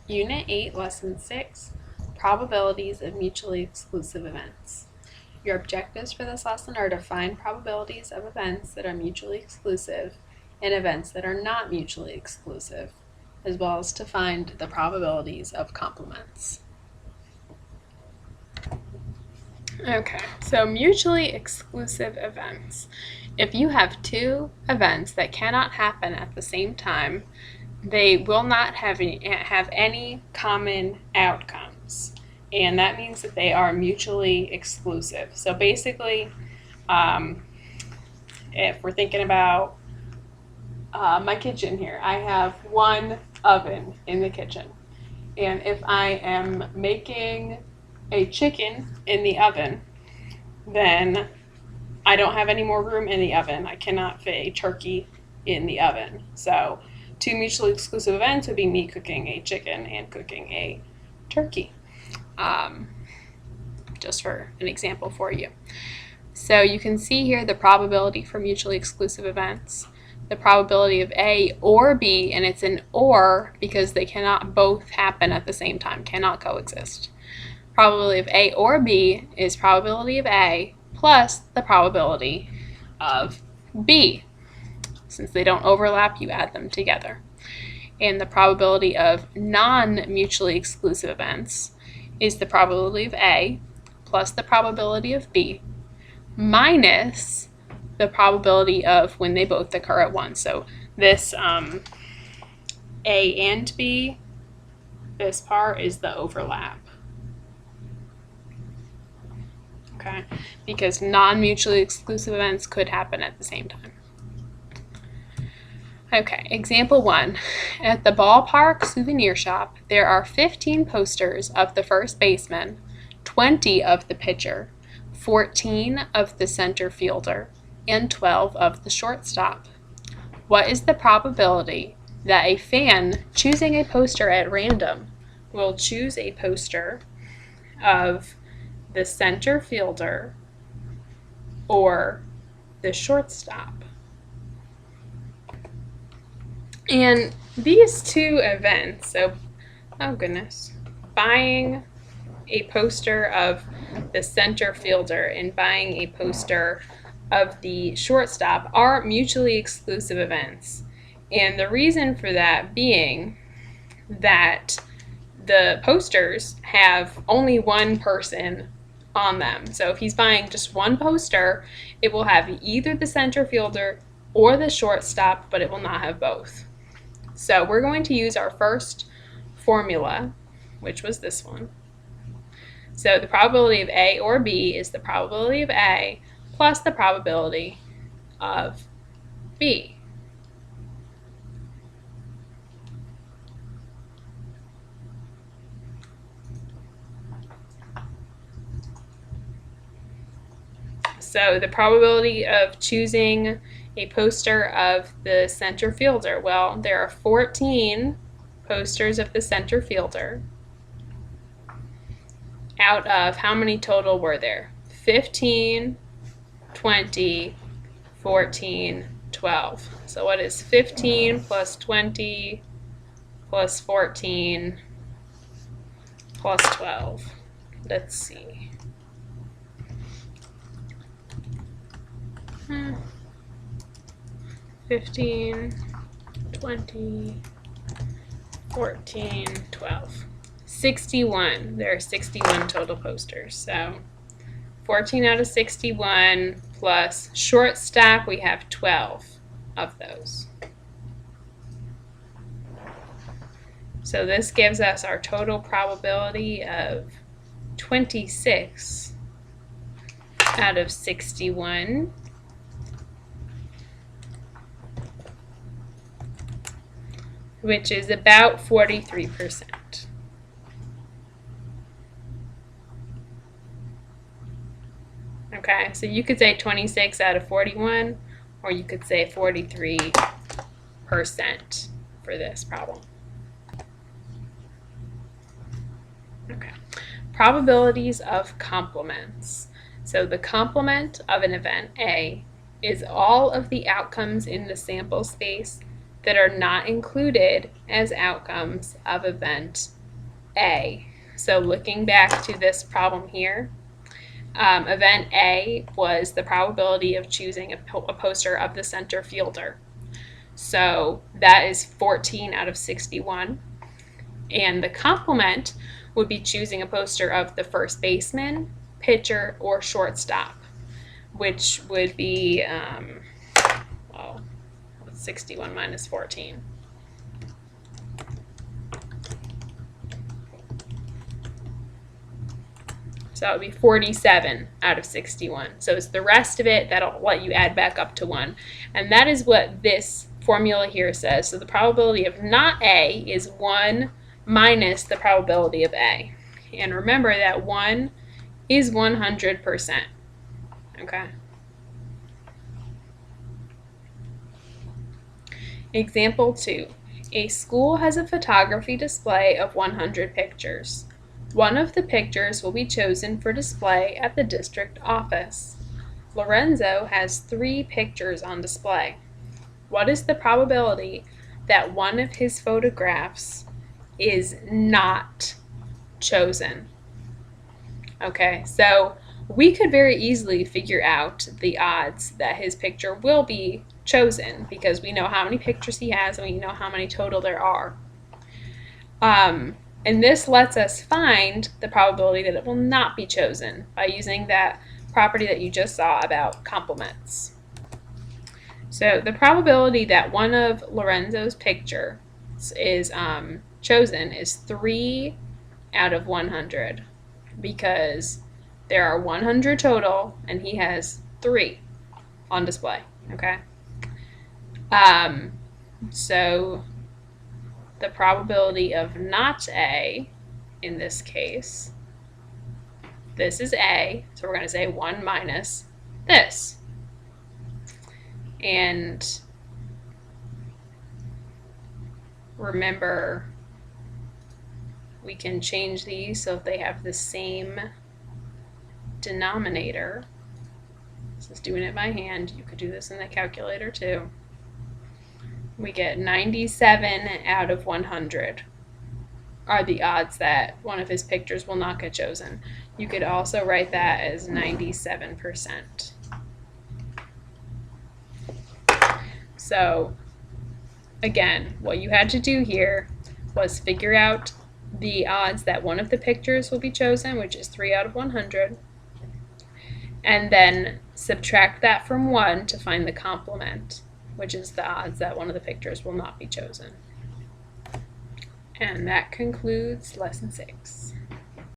Unit 8, Lesson 6, Probabilities of Mutually Exclusive Events. Your objectives for this lesson are to find probabilities of events that are mutually exclusive and events that are not mutually exclusive, as well as to find the probabilities of complements. Okay, so mutually exclusive events. If you have two events that cannot happen at the same time, they will not have any common outcomes, and that means that they are mutually exclusive. So basically, if we're thinking about my kitchen here, I have one oven in the kitchen, and if I am making a chicken in the oven, then I don't have any more room in the oven. I cannot fit a turkey in the oven. So two mutually exclusive events would be me cooking a chicken and cooking a turkey. Just for an example for you. So you can see here the probability for mutually exclusive events. The probability of A or B, and it's an or because they cannot both happen at the same time, cannot coexist. Probability of A or B is probability of A plus the probability of B. Since they don't overlap, you add them together. And the probability of non-mutually exclusive events is the probability of A plus the probability of B minus the probability of when they both occur at once. So this A and B, this part is the overlap. Okay, because non-mutually exclusive events could happen at the same time. Okay, example 1. At the ballpark souvenir shop, there are 15 posters of the first baseman, 20 of the pitcher, 14 of the center fielder, and 12 of the shortstop. What is the probability that a fan choosing a poster at random will choose a poster of the center fielder or the shortstop? And these two events, so, oh goodness, buying a poster of the center fielder and buying a poster of the shortstop are mutually exclusive events. And the reason for that being that the posters have only one person on them. So if he's buying just one poster, it will have either the center fielder or the shortstop, but it will not have both. So we're going to use our first formula, which was this one. So the probability of A or B is the probability of A plus the probability of B. So the probability of choosing a poster of the center fielder, well, there are 14 posters of the center fielder out of how many total were there? 15, 20, 14, 12. So what is 15 plus 20 plus 14 plus 12? Let's see. 15, 20, 14, 12. 61. There are 61 total posters. So 14 out of 61 plus shortstop, we have 12 of those. So this gives us our total probability of 26 out of 61. Which is about 43%. Okay, so you could say 26 out of 41, or you could say 43% for this problem. Okay, probabilities of complements. So the complement of an event A is all of the outcomes in the sample space that are not included as outcomes of event A. So looking back to this problem here, event A was the probability of choosing a poster of the center fielder. So that is 14 out of 61. And the complement would be choosing a poster of the first baseman, pitcher, or shortstop, which would be, 61 minus 14. So that would be 47 out of 61. So it's the rest of it that'll let you add back up to 1. And that is what this formula here says. So the probability of not A is 1 minus the probability of A. And remember that 1 is 100%. Okay? Example 2. A school has a photography display of 100 pictures. One of the pictures will be chosen for display at the district office. Lorenzo has 3 pictures on display. What is the probability that one of his photographs is not chosen? Okay, so we could very easily figure out the odds that his picture will be chosen because we know how many pictures he has and we know how many total there are. And this lets us find the probability that it will not be chosen by using that property that you just saw about complements. So the probability that one of Lorenzo's pictures is chosen is 3 out of 100 because there are 100 total and he has 3 on display. Okay. So the probability of not A in this case, this is A, so we're going to say 1 minus this. And remember, we can change these so if they have the same denominator. This is doing it by hand. You could do this in the calculator too. We get 97 out of 100 are the odds that one of his pictures will not get chosen. You could also write that as 97%. So again, what you had to do here was figure out the odds that one of the pictures will be chosen, which is 3 out of 100, and then subtract that from 1 to find the complement, which is the odds that one of the pictures will not be chosen. And that concludes lesson 6.